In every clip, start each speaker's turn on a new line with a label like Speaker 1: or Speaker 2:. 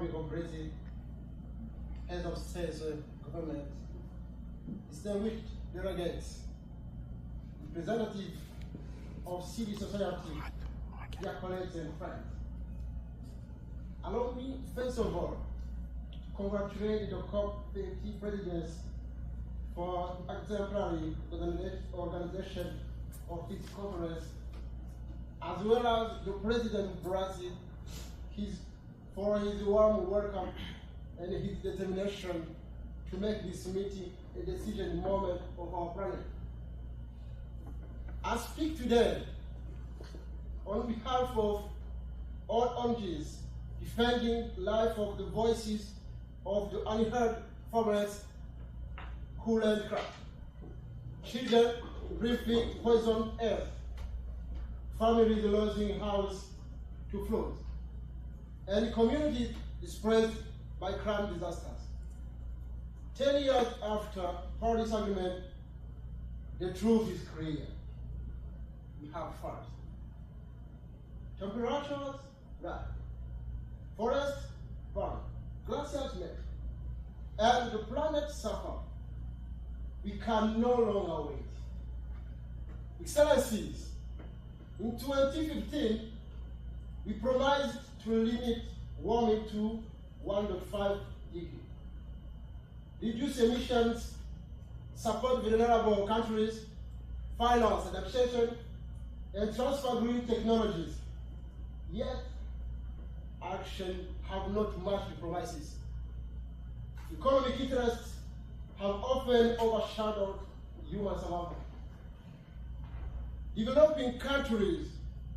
Speaker 1: Republic of Brazil, head of state government, distinguished delegates, representatives of civil society, dear colleagues and friends. Allow me, first of all, to congratulate the COP30 presidents for exemplary organization of this conference, as well as the President of Brazil for his warm welcome and his determination to make this meeting a decision moment of our planet. I speak today on behalf of all ONGs defending life of the voices of the unheard farmers who land crop, children breathing poison air, families losing house to flood, and communities displaced by crime disasters. 10 years after Paris Agreement, the truth is clear. We have fires. Temperatures rise, forests burn, glaciers melt, and the planet suffers. We can no longer wait. Excellencies, in 2015, we promised to limit warming to 1.5 degrees, reduce emissions, support vulnerable countries, finance adaptation, and transfer green technologies. Yet, action have not matched the promises. Economic interests have often overshadowed human survival. Developing countries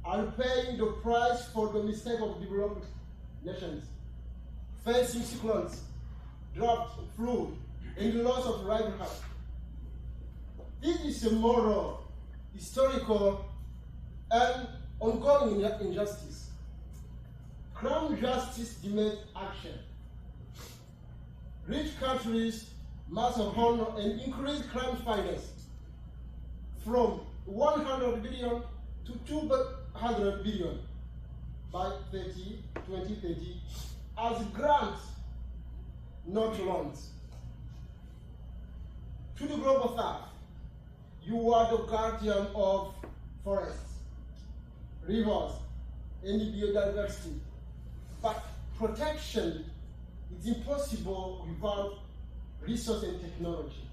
Speaker 1: are paying the price for the mistake of developed nations, facing cyclones, drought, flood, and the loss of livelihood. This is a moral, historical, and ongoing injustice. Crime justice demands action. Rich countries must honor and increase crime finance from 100 billion to 200 billion by 2030 as grants, not loans. To the global south, you are the guardian of forests, rivers, and biodiversity. But protection is impossible without resource and technology.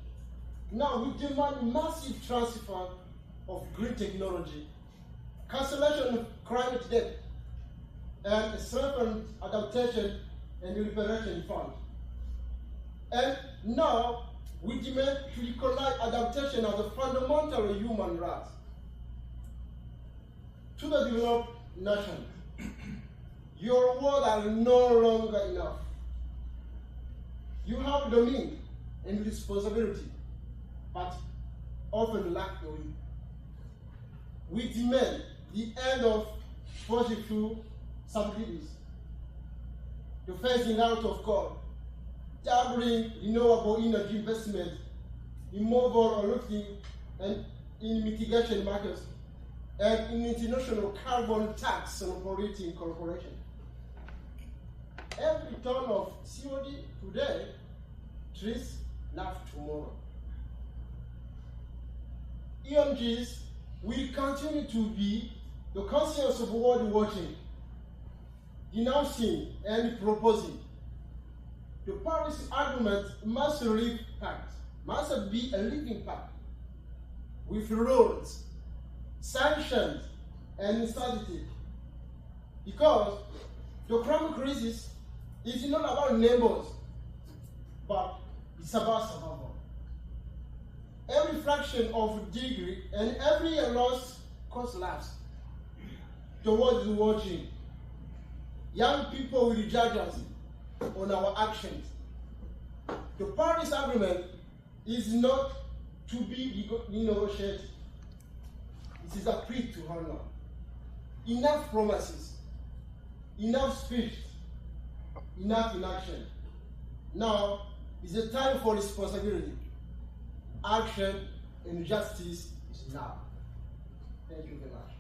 Speaker 1: Now we demand massive transfer of green technology, cancellation of climate debt, and a strengthened adaptation and reparation fund. And now we demand to recognize adaptation as a fundamental human right. To the developed nation, your words are no longer enough. You have the means and responsibility, but often lack the will. We demand the end of fossil fuel subsidies, the phasing out of coal, doubling renewable energy investment in mobile lifting and in mitigation markets, and in international carbon tax on operating corporations. Every ton of COD today trees life tomorrow. EMGs will continue to be the conscience of world watching, denouncing and proposing. The Paris Agreement must live pact, must be a living pact with rules, sanctions, and statistics. Because the climate crisis is not about numbers, but it's about survival. Every fraction of degree and every year lost costs lives. The world is watching. Young people will judge us on our actions. The Paris Agreement is not to be negotiated. It is a plea to honor. Enough promises, enough speech, enough inaction. Now is the time for responsibility. Action and justice is now. Thank you very much.